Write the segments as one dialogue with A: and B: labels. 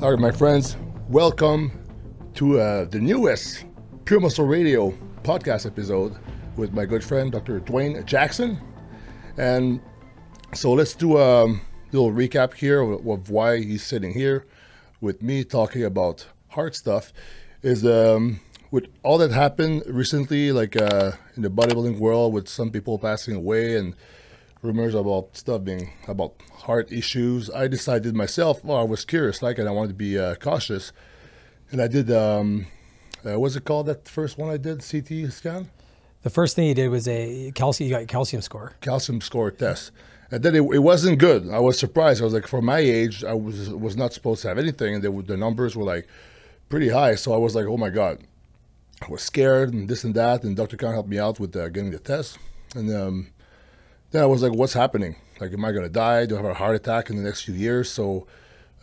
A: All right, my friends, welcome to the newest Pure Muscle Radio podcast episode with my good friend, Dr. DWAYNE Jackson. And so let's do a little recap here of why he's sitting here with me talking about heart stuff. Is with all that happened recently, like in the bodybuilding world, with some people passing away and rumors about stuff being about heart issues, I decided myself, well, I was curious, and I wanted to be cautious. And I did, what's it called, that first one I did, CT scan?
B: The first thing you did was you got a calcium score.
A: Calcium score test. And then it wasn't good. I was surprised. I was like, for my age, I was not supposed to have anything. And the numbers were like pretty high. So I was like, oh my God. I was scared and this and that. And Dr. Khan helped me out with getting the test. And then I was like, what's happening? Like, am I going to die? Do I have a heart attack in the next few years? So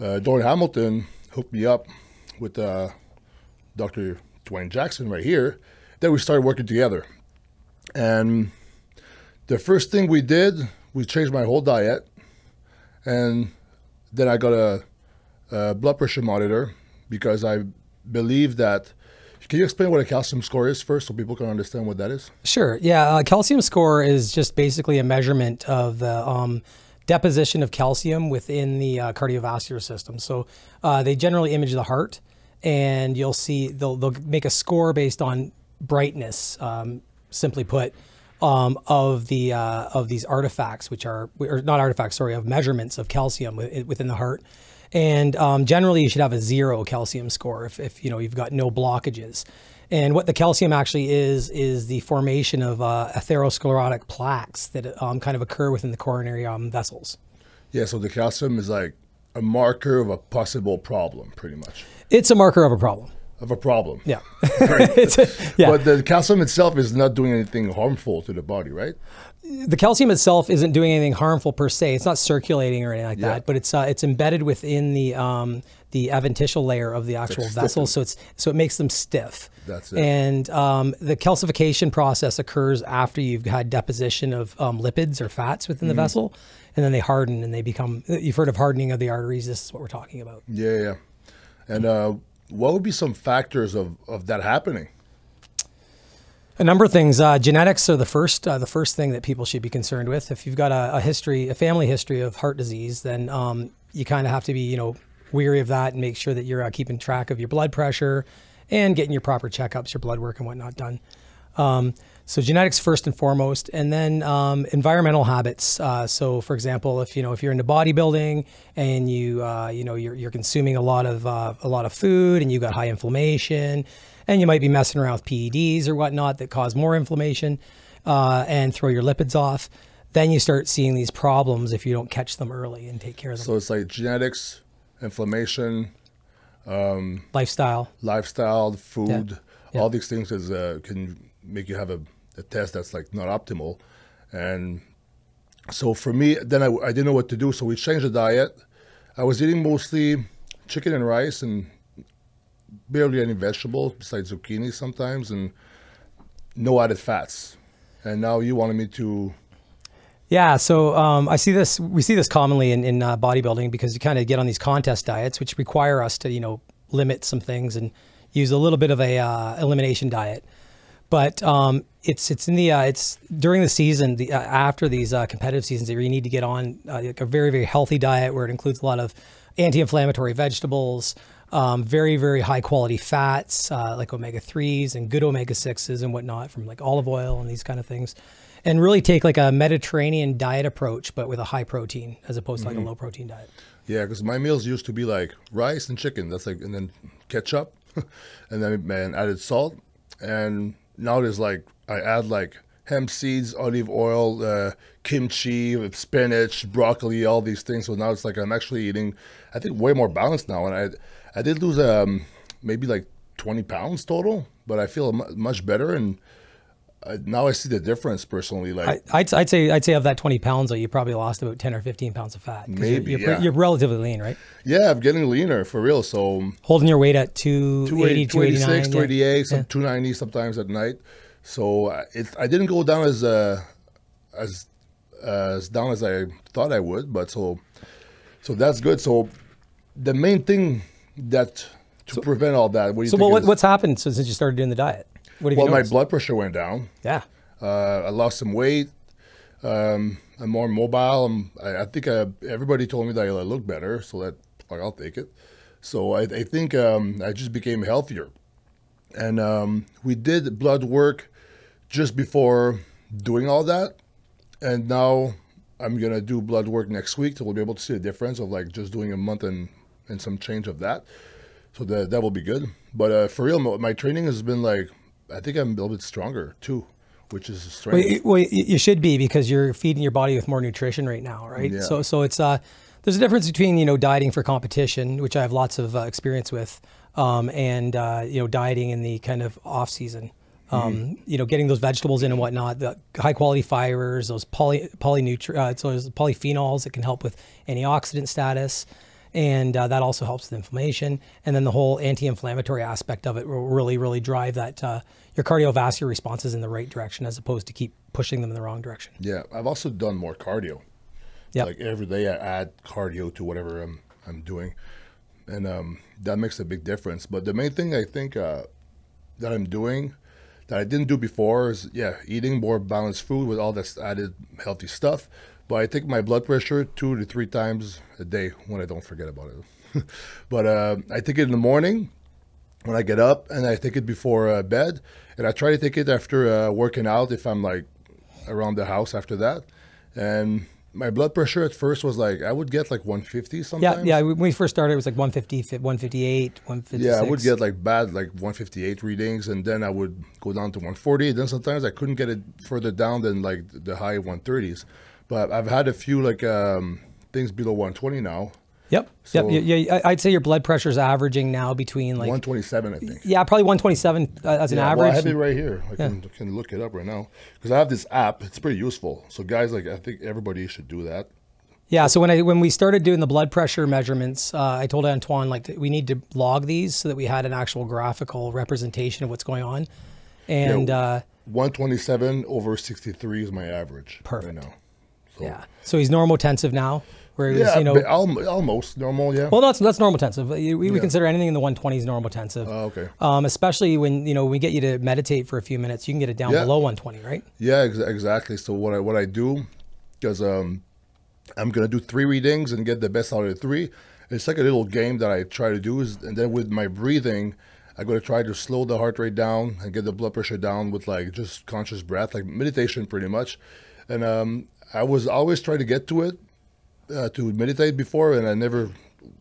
A: Dr. Hamilton hooked me up with Dr. DWAYNE Jackson right here. Then we started working together. And the first thing we did, we changed my whole diet. And then I got a blood pressure monitor because I believe that. Can you explain what a calcium score is first so people can understand what that is?
B: Sure. Yeah. Calcium score is just basically a measurement of the deposition of calcium within the cardiovascular system. So they generally image the heart, and you'll see they'll make a score based on brightness, simply put, of these artifacts, which are, or not artifacts, sorry, of measurements of calcium within the heart. And generally you should have a 0 calcium score if you know you've got no blockages. And what the calcium actually is the formation of atherosclerotic plaques that kind of occur within the coronary vessels. Yeah,
A: so the calcium is like a marker of a possible problem, pretty much.
B: It's a marker of a problem.
A: Of a problem.
B: Yeah.
A: Right. Yeah. But the calcium itself is not doing anything harmful to the body, right?
B: The calcium itself isn't doing anything harmful per se. It's not circulating or anything like that, but it's embedded within the adventitial layer of the actual vessel, so it makes them stiff.
A: That's it.
B: And the calcification process occurs after you've had deposition of lipids or fats within the vessel, and then they harden and they become. You've heard of hardening of the arteries. This is what we're talking about.
A: Yeah. And what would be some factors of that happening?
B: A number of things. Genetics are the first thing that people should be concerned with. If you've got a family history of heart disease, then you kind of have to be, weary of that and make sure that you're keeping track of your blood pressure and getting your proper checkups, your blood work and whatnot done. So genetics first and foremost, and then environmental habits. So for example, if you're into bodybuilding and you're consuming a lot of food and you've got high inflammation, and you might be messing around with PEDs or whatnot that cause more inflammation and throw your lipids off, then you start seeing these problems if you don't catch them early and take care of them.
A: So it's like genetics, inflammation,
B: lifestyle,
A: food, all these things can make you have a test that's like not optimal. And so for me, then I didn't know what to do. So we changed the diet. I was eating mostly chicken and rice and barely any vegetables besides zucchini sometimes, and no added fats. And now you wanted me to.
B: Yeah, so we see this commonly in bodybuilding because you kind of get on these contest diets, which require us to limit some things and use a little bit of a elimination diet. But it's during the season, after these competitive seasons, that you need to get on like a very, very healthy diet where it includes a lot of anti-inflammatory vegetables, very, very high quality fats like omega-3s and good omega-6s and whatnot from like olive oil and these kind of things, and really take like a Mediterranean diet approach, but with a high protein as opposed to like a low protein diet.
A: Yeah, because my meals used to be like rice and chicken. That's like, and then ketchup, and then added salt, and now there's like, I add like hemp seeds, olive oil, kimchi, with spinach, broccoli, all these things. So now it's like I'm actually eating, I think, way more balanced now. And I did lose maybe like 20 pounds total, but I feel much better. And now I see the difference personally. Like
B: I'd say of that 20 pounds, though, you probably lost about 10 or 15 pounds of fat.
A: Maybe,
B: you're relatively lean, right?
A: Yeah, I'm getting leaner for real. So
B: holding your weight at 280,
A: 286, 288, some 290 sometimes at night. So I didn't go down as down as I thought I would, but so that's good. So the main thing that to prevent all that. What do you
B: So
A: think
B: what's happened since you started doing the diet? What have you
A: well, my
B: noticed?
A: blood pressure went down.
B: Yeah.
A: I lost some weight. I'm more mobile. I think everybody told me that I look better, so that like I'll take it. So I think I just became healthier, and we did blood work just before doing all that, and now I'm gonna do blood work next week, so we'll be able to see the difference of like just doing a month and some change of that. So that will be good. But for real, my training has been like I think I'm a little bit stronger too, which is strange.
B: Well, you should be because you're feeding your body with more nutrition right now, right?
A: Yeah.
B: So it's there's a difference between dieting for competition, which I have lots of experience with, and dieting in the kind of off season. Getting those vegetables in and whatnot, the high quality fibers, those so there's polyphenols that can help with antioxidant status. And that also helps with inflammation. And then the whole anti-inflammatory aspect of it will really, really drive that your cardiovascular responses in the right direction as opposed to keep pushing them in the wrong direction.
A: Yeah, I've also done more cardio.
B: Yeah,
A: like every day I add cardio to whatever I'm doing, and that makes a big difference. But the main thing I think that I'm doing that I didn't do before is eating more balanced food with all this added healthy stuff. But I take my blood pressure 2 to 3 times a day when I don't forget about it. But I take it in the morning when I get up, and I take it before bed, and I try to take it after working out if I'm like around the house after that. And my blood pressure at first was like, I would get like 150 sometimes.
B: Yeah. When we first started, it was like 150, 158, 156.
A: Yeah, I would get like bad, like 158 readings, and then I would go down to 140. Then sometimes I couldn't get it further down than like the high 130s. But I've had a few like things below 120 now.
B: Yep.
A: So
B: Yeah. I'd say your blood pressure is averaging now between like
A: 127, I think.
B: Yeah, probably 127 as an average.
A: Well, I have it right here. I can look it up right now because I have this app. It's pretty useful. So guys, like I think everybody should do that.
B: Yeah. So when we started doing the blood pressure measurements, I told Antoine like we need to log these so that we had an actual graphical representation of what's going on. And
A: 127 over 63 is my average.
B: Perfect.
A: Right now. So.
B: Yeah. So he's normotensive now. Where he
A: was, almost normal, yeah.
B: Well, that's normotensive. We consider anything in the 120s normotensive.
A: Oh, okay.
B: Especially when we get you to meditate for a few minutes, you can get it down below 120, right?
A: Yeah, exactly. So what I do, because I'm gonna do 3 readings and get the best out of the 3. It's like a little game that I try to do, and then with my breathing, I'm gonna try to slow the heart rate down and get the blood pressure down with like just conscious breath, like meditation, pretty much. And I was always trying to get to it. To meditate before, and I never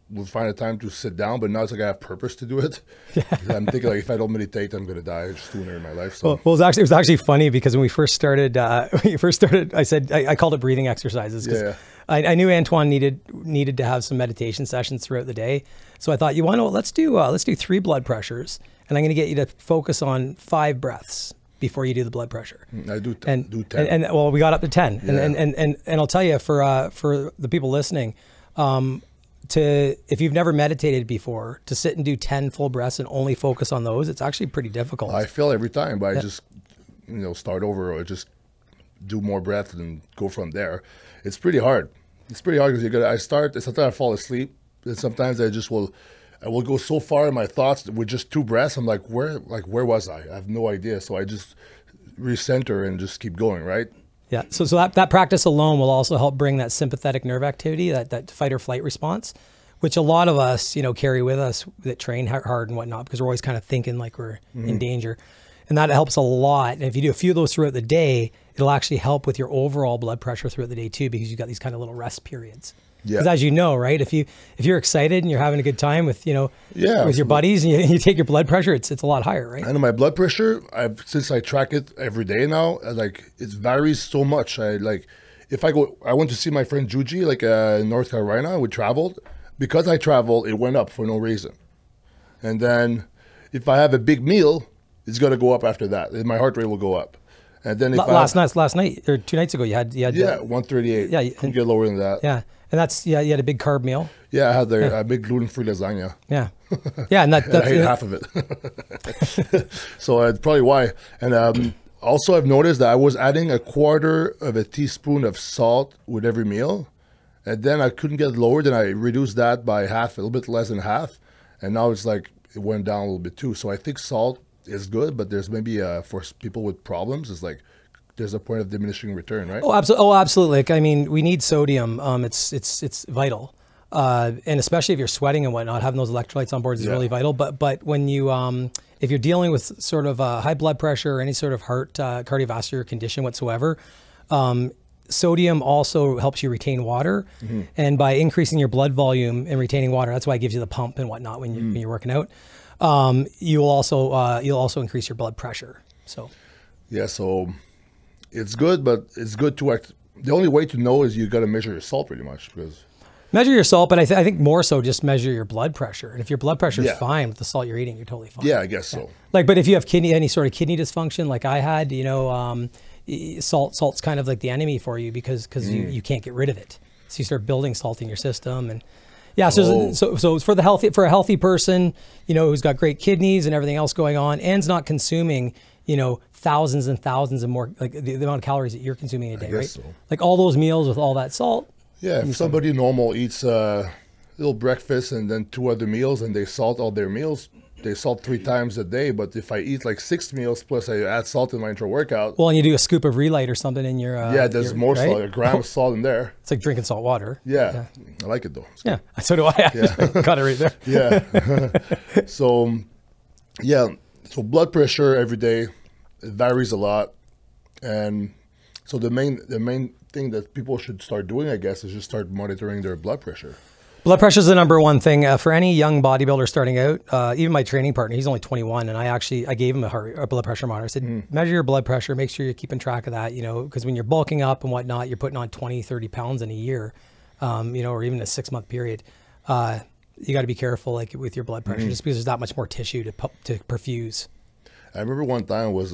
A: would find a time to sit down, but now it's like I have purpose to do it. Yeah. I'm thinking like if I don't meditate, I'm gonna die sooner in my life. So.
B: Well, it was actually funny because when we first started, I said I called it breathing exercises because I knew Antoine needed to have some meditation sessions throughout the day. So I thought, let's do 3 blood pressures, and I'm going to get you to focus on 5 breaths before you do the blood pressure.
A: I do 10.
B: And well, we got up to 10.
A: Yeah.
B: And I'll tell you for the people listening, if you've never meditated before, to sit and do 10 full breaths and only focus on those, it's actually pretty difficult.
A: I fail every time, but I just start over or just do more breath and go from there. It's pretty hard. It's pretty hard because sometimes I fall asleep, and sometimes I will go so far in my thoughts with just 2 breaths. I'm like, where was I? I have no idea. So I just recenter and just keep going, right?
B: Yeah. So that practice alone will also help bring that sympathetic nerve activity, that fight or flight response, which a lot of us, carry with us that train hard and whatnot, because we're always kind of thinking like we're in danger. And that helps a lot. And if you do a few of those throughout the day, it'll actually help with your overall blood pressure throughout the day too, because you've got these kind of little rest periods. Yeah. Because as you know, right, if you're excited and you're having a good time with with your buddies and you take your blood pressure, it's a lot higher, right?
A: I know my blood pressure, since I track it every day now, like it varies so much. If I went to see my friend Juji in North Carolina. We traveled. Because I travel, it went up for no reason. And then if I have a big meal, it's going to go up after that. My heart rate will go up. And then
B: last night or 2 nights ago, you had
A: 138. Yeah, you can get lower than that.
B: Yeah. And that's, you had a big carb meal.
A: Yeah, I had a big gluten-free lasagna.
B: Yeah. Yeah, and that's
A: I ate half of it. So that's probably why. And also I've noticed that I was adding 1/4 of a teaspoon of salt with every meal. And then I couldn't get lower. Then I reduced that by half, a little bit less than half. and now it's like it went down a little bit too. So I think salt is good, but there's maybe for people with problems, it's like there's a point of diminishing return, right?
B: Oh, absolutely. Oh, absolutely. Like, I mean, we need sodium. It's vital, and especially if you're sweating and whatnot, having those electrolytes on board is really vital. But when you if you're dealing with sort of high blood pressure or any sort of heart cardiovascular condition whatsoever, sodium also helps you retain water, and by increasing your blood volume and retaining water, that's why it gives you the pump and whatnot when you're working out. You'll also increase your blood pressure. So
A: yeah, so it's good, but it's good to act. The only way to know is you got to measure your salt pretty much, because
B: measure your salt, but I think more so just measure your blood prure. And if your blood pressure is fine with the salt you're eating, you're totally fine.
A: Yeah, I guess so.
B: Like, but if you have any sort of kidney dysfunction, like I had, you know, salt's kind of like the enemy for you because you can't get rid of it. So you start building salt in your system, and yeah. So for a healthy person, you know, who's got great kidneys and everything else going on, and's not consuming, you know, thousands and thousands and more, like the amount of calories that you're consuming a day, right? So. Like all those meals with all that salt.
A: Yeah, if somebody normal eats a little breakfast and then 2 other meals and they salt all their meals, they salt 3 times a day. But if I eat like 6 meals plus I add salt in my intra-workout.
B: Well, and you do a scoop of Relight or something in your...
A: there's more salt, a gram of salt in there.
B: It's like drinking salt water.
A: Yeah, I like it though.
B: Yeah, so do I actually. Got it right there.
A: Yeah. So blood pressure every day, it varies a lot. And so the main thing that people should start doing, I guess, is just start monitoring their blood pressure.
B: Blood pressure is the number one thing for any young bodybuilder starting out. Even my training partner, he's only 21, and I gave him a blood pressure monitor. I said, measure your blood pressure, make sure you're keeping track of that, you know, because when you're bulking up and whatnot, you're putting on 20, 30 pounds in a year, you know, or even a 6-month period. You got to be careful, like with your blood pressure, just because there's that much more tissue to perfuse.
A: I remember one time I was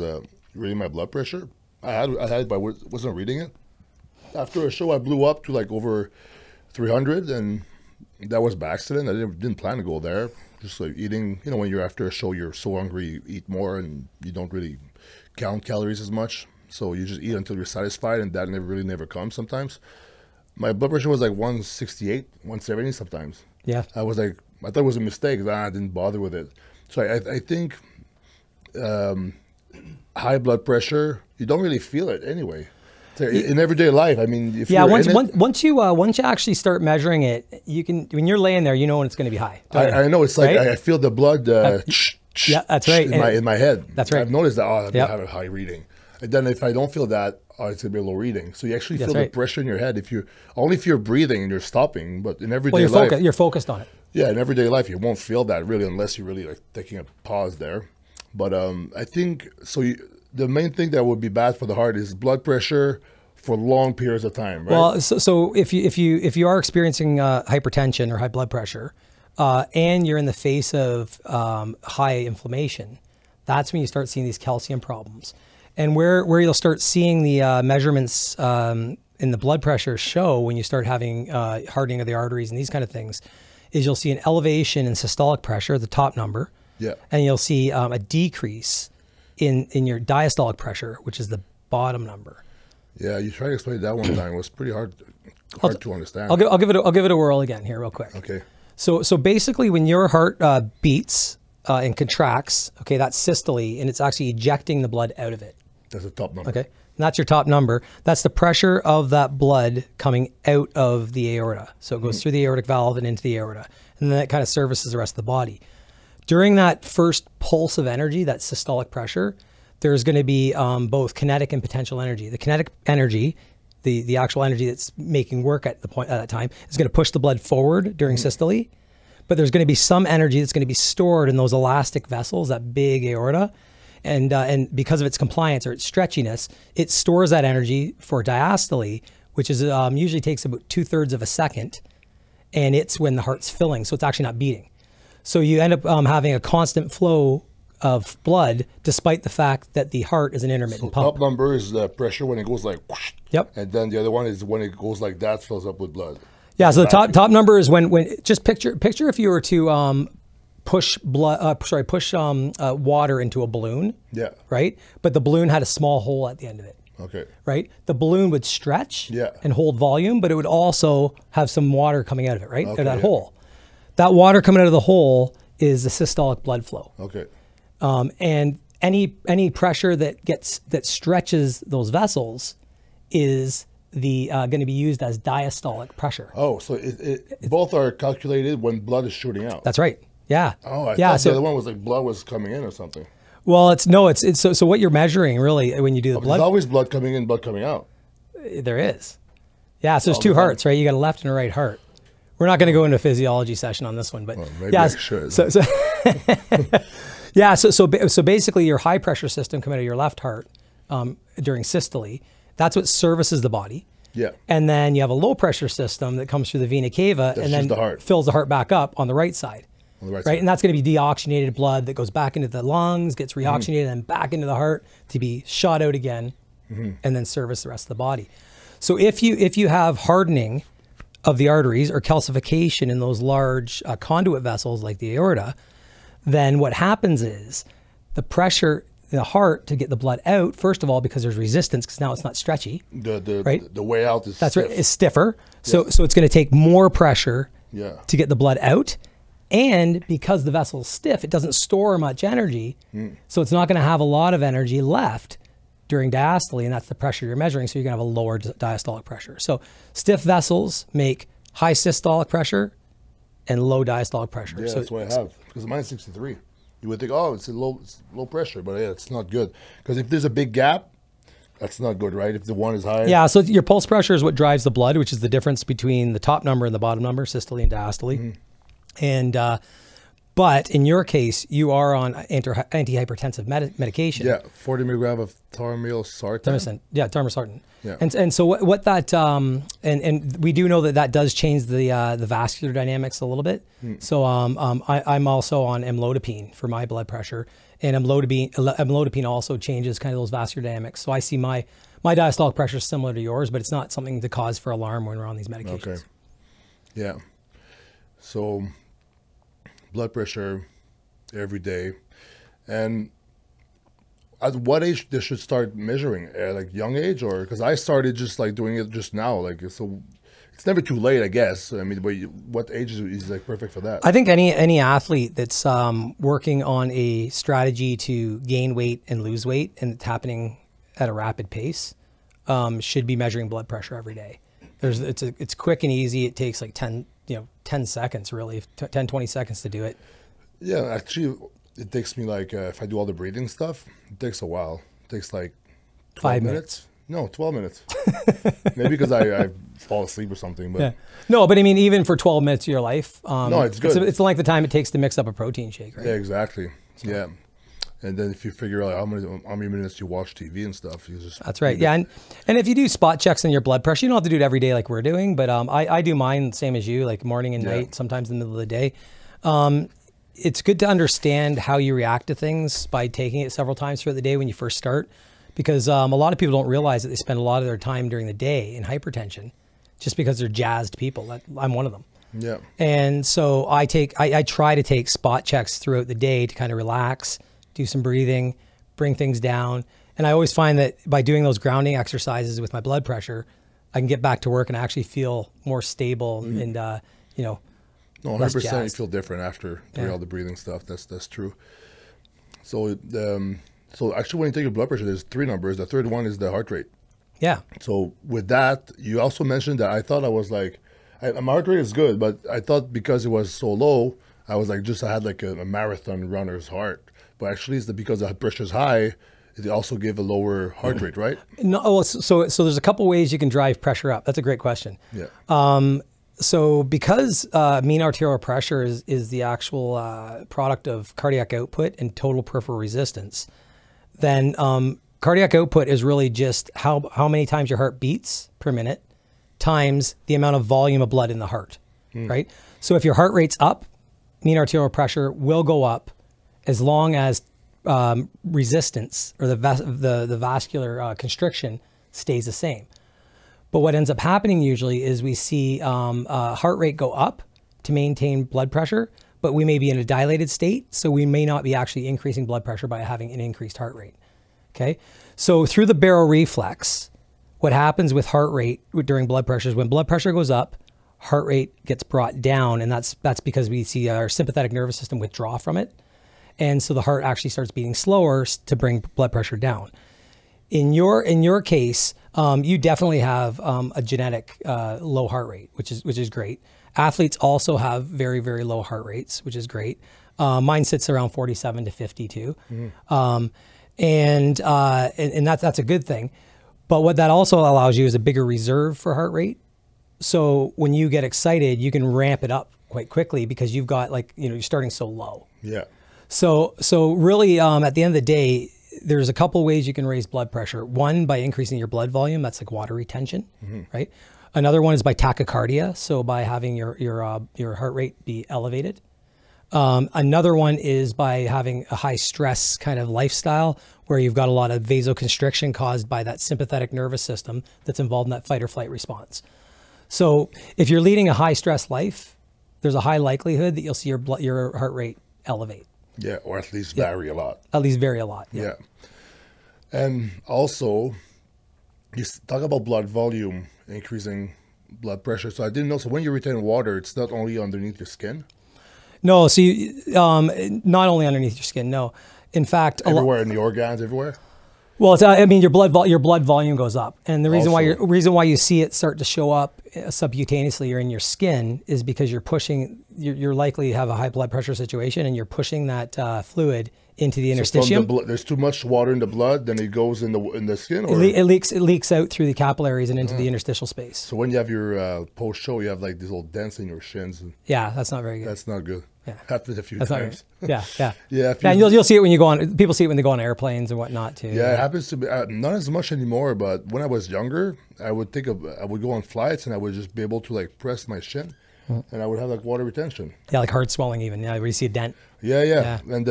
A: reading my blood pressure. I had it, but I wasn't reading it. After a show, I blew up to like over 300, and that was by accident. I didn't plan to go there. Just like eating, you know, when you're after a show, you're so hungry, you eat more, and you don't really count calories as much. So you just eat until you're satisfied, and that never comes sometimes. My blood pressure was like 168, 170 sometimes. Yeah. I thought it was a mistake. I didn't bother with it. So I think high blood pressure, you don't really feel it anyway. In everyday life, I mean, if
B: once you actually start measuring it, you can, when you're laying there, you know when it's going to be high.
A: I know, it's like, right? I feel the blood
B: yeah, that's right.
A: in my head.
B: That's right.
A: I've noticed that, I have a high reading. And then if I don't feel that, it's going to be a low reading. So you actually feel the pressure in your head if you're breathing and you're stopping, but in everyday life.
B: You're focused on it.
A: Yeah, in everyday life, you won't feel that really unless you're really like taking a pause there. But I think, the main thing that would be bad for the heart is blood pressure for long periods of time, right?
B: Well, so if you are experiencing hypertension or high blood pressure, and you're in the face of high inflammation, that's when you start seeing these calcium problems. And where you'll start seeing the measurements in the blood pressure show when you start having hardening of the arteries and these kind of things, is you'll see an elevation in systolic pressure, the top number, and you'll see a decrease in your diastolic pressure, which is the bottom number.
A: Yeah, you tried to explain that one time. It was pretty hard to understand.
B: I'll give it a whirl again here real quick.
A: Okay.
B: So basically when your heart beats and contracts, okay, that's systole, and it's actually ejecting the blood out of it.
A: That's the top number.
B: Okay. And that's your top number. That's the pressure of that blood coming out of the aorta. So it goes through the aortic valve and into the aorta. And then it kind of services the rest of the body. During that first pulse of energy, that systolic pressure, there's going to be both kinetic and potential energy. The kinetic energy, the actual energy that's making work at that time, is going to push the blood forward during systole. But there's going to be some energy that's going to be stored in those elastic vessels, that big aorta. And because of its compliance or its stretchiness, it stores that energy for diastole, which is usually takes about 2/3 of a second. And it's when the heart's filling, so it's actually not beating. So you end up having a constant flow of blood, despite the fact that the heart is an intermittent pump.
A: Top number is the pressure when it goes like whoosh.
B: Yep.
A: And then the other one is when it goes like that, fills up with blood.
B: Yeah. So the top number is when just picture if you were to push water into a balloon.
A: Yeah.
B: Right. But the balloon had a small hole at the end of it.
A: Okay.
B: Right. The balloon would stretch.
A: Yeah.
B: And hold volume, but it would also have some water coming out of it. Right. Okay, that hole. That water coming out of the hole is the systolic blood flow.
A: Okay.
B: And any pressure that stretches those vessels is going to be used as diastolic pressure.
A: Oh, so both are calculated when blood is shooting out.
B: That's right. Yeah.
A: Oh, I thought the other one was like blood was coming in or something.
B: Well, it's so what you're measuring really when you do the blood.
A: There's always blood coming in, blood coming out.
B: There is. Yeah. So there's two hearts, right? You got a left and a right heart. We're not going to go into a physiology session on this one, but
A: maybe I should.
B: Yeah. So basically, your high pressure system coming out of your left heart during systole. That's what services the body.
A: Yeah.
B: And then you have a low pressure system that comes through the vena cava and then fills the heart back up on the right side. On the right side. And that's going to be deoxygenated blood that goes back into the lungs, gets reoxygenated, and back into the heart to be shot out again, and then service the rest of the body. So if you have hardening of the arteries or calcification in those large conduit vessels like the aorta, then what happens is the pressure in the heart to get the blood out, first of all, because there's resistance, because now it's not stretchy.
A: The way out is
B: That's stiff. Right. It's stiffer. So it's going to take more pressure to get the blood out. And because the vessel's stiff, it doesn't store much energy. So it's not going to have a lot of energy left during diastole, and that's the pressure you're measuring. So you're going to have a lower diastolic pressure. So stiff vessels make high systolic pressure and low diastolic pressure.
A: Yeah,
B: so
A: that's what I have, because mine's 63. You would think, oh, it's low pressure, but yeah, it's not good. Because if there's a big gap, that's not good, right? If the one is high.
B: Yeah, so your pulse pressure is what drives the blood, which is the difference between the top number and the bottom number, systole and diastole. And but in your case, you are on antihypertensive medication.
A: Yeah, 40 milligram of tarmilsartan.
B: Yeah, tarmilsartan.
A: Yeah.
B: And so what that and we do know that does change the vascular dynamics a little bit. So I'm also on amlodipine for my blood pressure, and amlodipine also changes kind of those vascular dynamics. So I see my diastolic pressure is similar to yours, but it's not something to cause for alarm when we're on these medications.
A: Okay. Yeah. So blood pressure every day, and at what age they should start measuring? Like young age, or because I started just like doing it just now, like so. It's never too late, I guess. I mean, but what age is like perfect for that?
B: I think any athlete that's working on a strategy to gain weight and lose weight, and it's happening at a rapid pace, should be measuring blood pressure every day. It's quick and easy. It takes like 10 seconds, really, 10, 20 seconds to do it.
A: Yeah, actually, it takes me like, if I do all the breathing stuff, it takes a while. It takes like
B: 5 minutes.
A: No, 12 minutes. Maybe because I fall asleep or something. But
B: yeah. No, but I mean, even for 12 minutes of your life,
A: no, it's good.
B: It's the length of time it takes to mix up a protein shake, right?
A: Yeah, exactly. So. Yeah. And then if you figure out how many minutes you watch TV and stuff, you just...
B: That's right. Yeah. And if you do spot checks on your blood pressure, you don't have to do it every day like we're doing, but I do mine same as you, like morning and night, sometimes in the middle of the day. It's good to understand how you react to things by taking it several times throughout the day when you first start, because a lot of people don't realize that they spend a lot of their time during the day in hypertension just because they're jazzed people. I'm one of them.
A: Yeah.
B: And so I try to take spot checks throughout the day to kind of relax, do some breathing, bring things down. And I always find that by doing those grounding exercises with my blood pressure, I can get back to work and actually feel more stable and,
A: No, 100% you feel different after doing all the breathing stuff. That's true. So, so actually when you take your blood pressure, there's 3 numbers. The third one is the heart rate.
B: Yeah.
A: So with that, you also mentioned that I thought I was like, my heart rate is good, but I thought because it was so low, I was like, I had like a marathon runner's heart. But actually, it's because the pressure's high, it also give a lower heart rate, right?
B: No, so there's a couple ways you can drive pressure up. That's a great question.
A: Yeah.
B: So because mean arterial pressure is the actual product of cardiac output and total peripheral resistance, then cardiac output is really just how many times your heart beats per minute times the amount of volume of blood in the heart, right? So if your heart rate's up, mean arterial pressure will go up as long as resistance or the vascular constriction stays the same. But what ends up happening usually is we see heart rate go up to maintain blood pressure, but we may be in a dilated state, so we may not be actually increasing blood pressure by having an increased heart rate. Okay, so through the baroreflex, what happens with heart rate during blood pressure is when blood pressure goes up, heart rate gets brought down, and that's because we see our sympathetic nervous system withdraw from it. And so the heart actually starts beating slower to bring blood pressure down. In your case, you definitely have a genetic low heart rate, which is great. Athletes also have very, very low heart rates, which is great. Mine sits around 47 to 52. And that's a good thing. But what that also allows you is a bigger reserve for heart rate. So when you get excited, you can ramp it up quite quickly because you've got you're starting so low.
A: Yeah.
B: So really, at the end of the day, there's a couple ways you can raise blood pressure. One, by increasing your blood volume. That's like water retention, right? Another one is by tachycardia. So by having your heart rate be elevated. Another one is by having a high stress kind of lifestyle where you've got a lot of vasoconstriction caused by that sympathetic nervous system that's involved in that fight or flight response. So if you're leading a high stress life, there's a high likelihood that you'll see your heart rate elevate.
A: Yeah, or at least vary a lot.
B: At least vary a lot.
A: Yeah. And also, you talk about blood volume, increasing blood pressure. So I didn't know. So when you retain water, it's not only underneath your skin?
B: No, so not only underneath your skin, no. In fact,
A: everywhere in the organs, everywhere?
B: Well, your blood volume goes up, and the reason why you see it start to show up subcutaneously or in your skin is because you're likely to have a high blood pressure situation, and you're pushing that fluid into the interstitium.
A: So there's too much water in the blood, then it goes in the skin, or
B: it leaks out through the capillaries and into the interstitial space.
A: So when you have your post show, you have like these little dents in your shins.
B: Yeah, that's not very good.
A: That's not good.
B: Yeah,
A: happened a few times.
B: Yeah.
A: Yeah.
B: And you'll see it when you go on. People see it when they go on airplanes and whatnot too.
A: Yeah, it happens to be not as much anymore. But when I was younger, I would go on flights and I would just be able to like press my shin, and I would have like water retention.
B: Yeah, like heart swelling even. Yeah, where you see a dent.
A: Yeah. And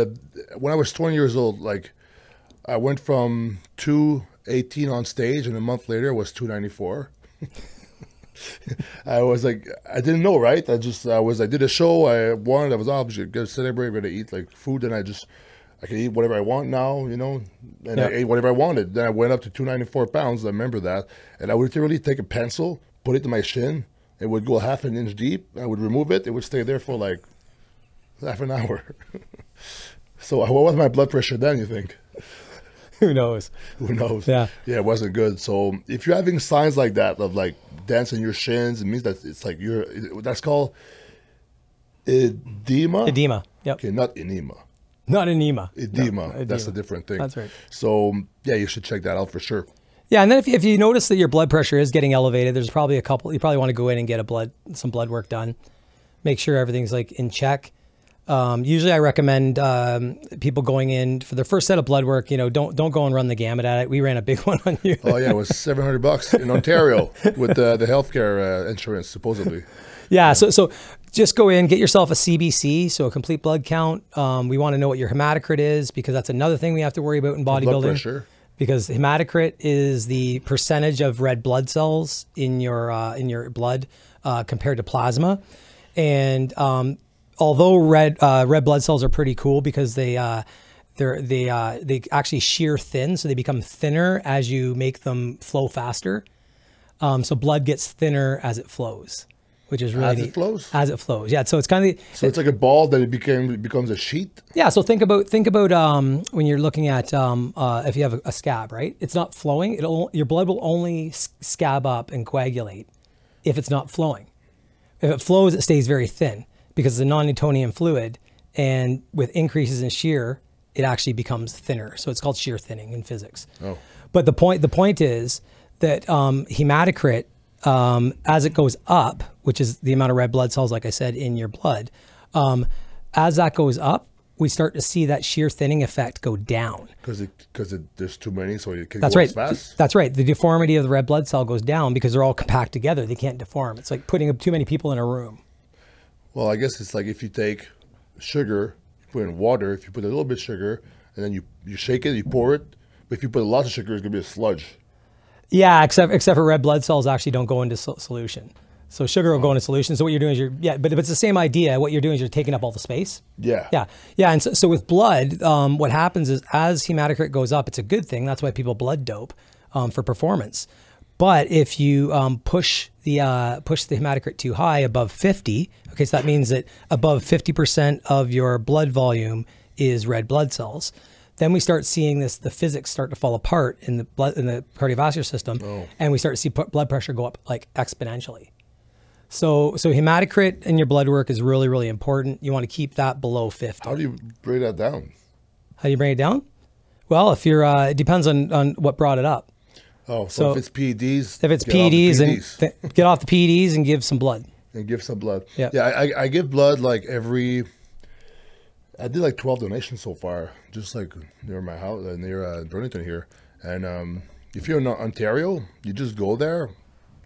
A: when I was 20 years old, like I went from 218 on stage, and a month later I was 294. I was like, I didn't know, right? I did a show. I was obviously going to celebrate, going to eat like food, and I can eat whatever I want now, and I ate whatever I wanted. Then I went up to 294 pounds. I remember that. And I would literally take a pencil, put it to my shin. It would go half an inch deep. I would remove it. It would stay there for like half an hour. So what was my blood pressure then, you think?
B: Who knows?
A: Who knows?
B: Yeah.
A: Yeah, it wasn't good. So if you're having signs like that of like dents in your shins, it means that it's like that's called edema.
B: Edema. Yep.
A: Okay, not enema.
B: Not enema.
A: Edema.
B: No,
A: that's a different thing.
B: That's right.
A: So yeah, you should check that out for sure.
B: Yeah, and then if you notice that your blood pressure is getting elevated, there's probably you probably want to go in and get some blood work done. Make sure everything's like in check. Usually I recommend people going in for their first set of blood work, don't go and run the gamut at it. We ran a big one on you.
A: Oh yeah, it was $700 in Ontario with the healthcare insurance, supposedly.
B: Yeah, so just go in, get yourself a CBC, so a complete blood count. We want to know what your hematocrit is, because that's another thing we have to worry about in bodybuilding.
A: Blood pressure.
B: Because hematocrit is the percentage of red blood cells in your blood compared to plasma, and although red blood cells are pretty cool because they actually shear thin, so they become thinner as you make them flow faster. So blood gets thinner as it flows, which is really
A: as it flows.
B: As it flows, yeah. So it's kind of
A: it's like a ball that it becomes a sheet.
B: Yeah. So think about when you're looking at if you have a scab, right? It's not flowing. Your blood will only scab up and coagulate if it's not flowing. If it flows, it stays very thin, because it's a non-Newtonian fluid, and with increases in shear, it actually becomes thinner. So it's called shear thinning in physics. Oh. But the point is that hematocrit, as it goes up, which is the amount of red blood cells, like I said, in your blood, as that goes up, we start to see that shear thinning effect go down. Because
A: there's too many, so it can
B: go
A: as fast?
B: That's right. The deformity of the red blood cell goes down because they're all compact together. They can't deform. It's like putting too many people in a room.
A: Well, I guess it's like if you take sugar, you put in water, if you put a little bit of sugar, and then you shake it, you pour it, but if you put a lot of sugar, it's going to be a sludge. Yeah,
B: except for red blood cells actually don't go into solution. So sugar will go into solution. So what you're doing is but it's the same idea. What you're doing is you're taking up all the space.
A: Yeah.
B: And so with blood, what happens is as hematocrit goes up, it's a good thing. That's why people blood dope for performance. But if you push the hematocrit too high, above 50, okay, so that means that above 50% of your blood volume is red blood cells. Then we start seeing the physics start to fall apart in the cardiovascular system, and we start to see blood pressure go up like exponentially. So hematocrit in your blood work is really, really important. You want to keep that below 50.
A: How do you bring that down?
B: How do you bring it down? Well, if you're, it depends on what brought it up.
A: Oh, so if it's PEDs,
B: if it's PEDs, and get off the PEDs and give some blood.
A: And give some blood.
B: Yeah,
A: I give blood like I did like 12 donations so far, just like near my house, near Burlington here. And if you're in Ontario, you just go there,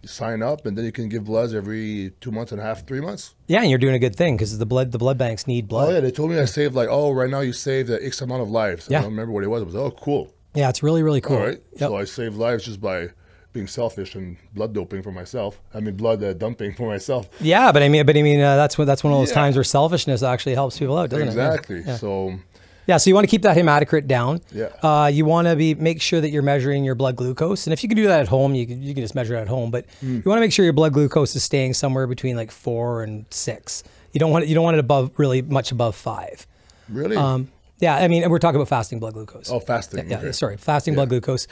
A: you sign up, and then you can give bloods every 2.5 months, 3 months.
B: Yeah, and you're doing a good thing because the blood banks need blood.
A: Oh yeah, they told me I saved like, oh, right now you saved X amount of lives.
B: Yeah.
A: I don't remember what it was. It was, oh, cool.
B: Yeah, it's really, really cool.
A: All right.
B: Yep.
A: So I saved lives just by being selfish and blood doping for myself. I mean, blood dumping for myself.
B: Yeah, but I mean, that's one of those times where selfishness actually helps people out, doesn't it?
A: Exactly.
B: Yeah.
A: So.
B: Yeah, so you want to keep that hematocrit down.
A: Yeah.
B: You want to make sure that you're measuring your blood glucose, and if you can do that at home, you can just measure it at home. But you want to make sure your blood glucose is staying somewhere between like 4 and 6. You don't want it above, really much above 5.
A: Really?
B: Yeah, I mean, we're talking about fasting blood glucose.
A: Oh, fasting.
B: Yeah,
A: Okay.
B: sorry, fasting blood glucose,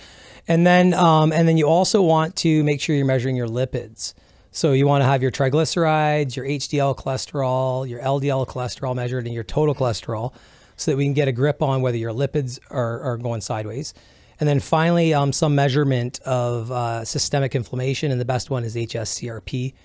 B: and then you also want to make sure you're measuring your lipids. So you want to have your triglycerides, your HDL cholesterol, your LDL cholesterol measured, and your total cholesterol, so that we can get a grip on whether your lipids are going sideways. And then finally, some measurement of systemic inflammation, and the best one is HSCRP,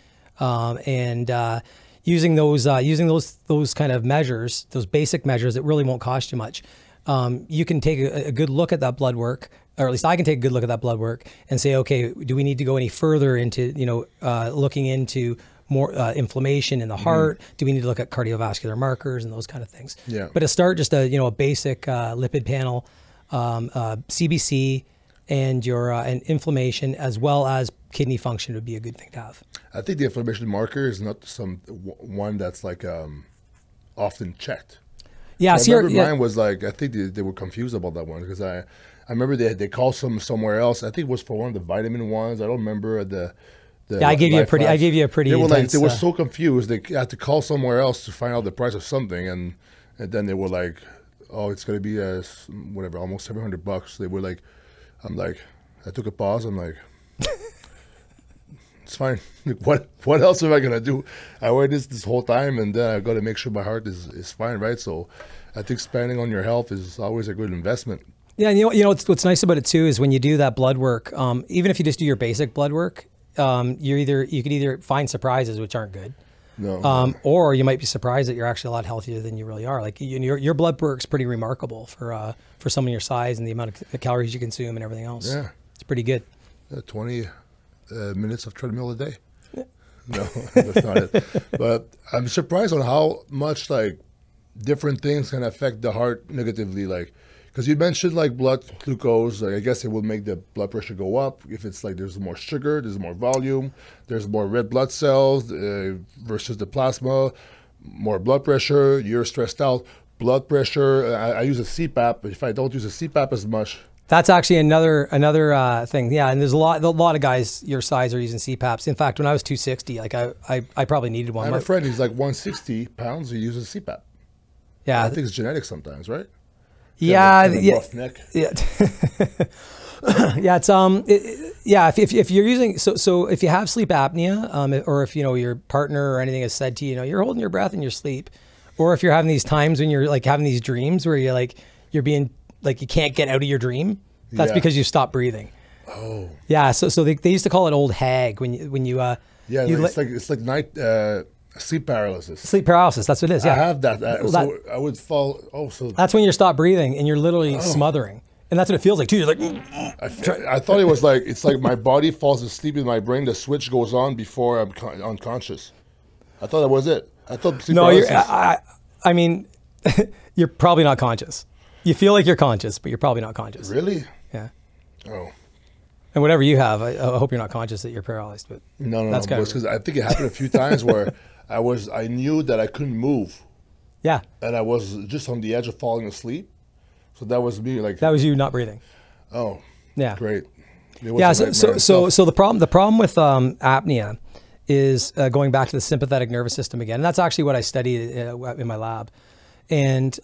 B: using those kind of measures, those basic measures that really won't cost you much. You can take a good look at that blood work, or at least I can take a good look at that blood work and say, okay, do we need to go any further into, looking into more inflammation in the heart? Do we need to look at cardiovascular markers and those kind of things?
A: Yeah.
B: But to start, just a basic lipid panel, CBC, and your and inflammation, as well as kidney function, would be a good thing to have.
A: I think the inflammation marker is not one that's like often checked.
B: Yeah,
A: I remember mine was like, I think they were confused about that one, because I remember they called somewhere else. I think it was for one of the vitamin ones. I don't remember
B: I gave you a pretty.
A: They were
B: intense,
A: they were so confused. They had to call somewhere else to find out the price of something, and then they were like, "Oh, it's gonna be whatever, almost $700." They were like, I took a pause. I'm like, it's fine. Like, what else am I gonna do? I wear this whole time, and then I got to make sure my heart is fine, right? So, I think spending on your health is always a good investment.
B: Yeah, and you know what's nice about it too is when you do that blood work, even if you just do your basic blood work, you could either find surprises, which aren't good, or you might be surprised that you're actually a lot healthier than you really are. Like your blood work's pretty remarkable for someone your size and the amount of calories you consume and everything else.
A: Yeah,
B: it's pretty good.
A: 20 minutes of treadmill a day. Yeah. No, that's not it. But I'm surprised on how much like different things can affect the heart negatively, like. Because you mentioned like blood glucose, like, I guess it will make the blood pressure go up if it's like there's more sugar, there's more volume, there's more red blood cells versus the plasma, more blood pressure, you're stressed out, blood pressure. I use a CPAP, but if I don't use a CPAP as much. That's
B: actually another thing. Yeah, and there's a lot of guys your size are using CPAPs. In fact, when I was 260, like I probably needed one.
A: I have a friend, he's like 160 pounds, he uses CPAP.
B: Yeah.
A: I think it's genetic sometimes, right?
B: Yeah,
A: rough neck.
B: Yeah, yeah. It's if you're using so if you have sleep apnea, or if your partner or anything has said to you, you're holding your breath in your sleep, or if you're having these times when you're like having these dreams where you're being like you can't get out of your dream, that's because you stopped breathing. Oh. Yeah. So they used to call it old hag when you
A: it's like night. Sleep paralysis.
B: Sleep paralysis. That's what it is. Yeah,
A: I have that. So I would fall. Oh, so
B: that's when you're stopped breathing and you're literally smothering, and that's what it feels like too. You're like.
A: I thought it was like it's like my body falls asleep in my brain. The switch goes on before I'm unconscious. I thought that was it. I thought sleep paralysis.
B: I mean, you're probably not conscious. You feel like you're conscious, but you're probably not conscious.
A: Really?
B: Yeah.
A: Oh.
B: And whatever you have, I hope you're not conscious that you're paralyzed. But
A: no, because I think it happened a few times where I knew that I couldn't move.
B: Yeah.
A: And I was just on the edge of falling asleep. So that was me. Like
B: that was you not breathing.
A: Oh.
B: Yeah.
A: Great. It was
B: Yeah.
A: a
B: So
A: nightmare
B: so
A: itself.
B: so the problem with apnea is going back to the sympathetic nervous system again. And that's actually what I studied in my lab. And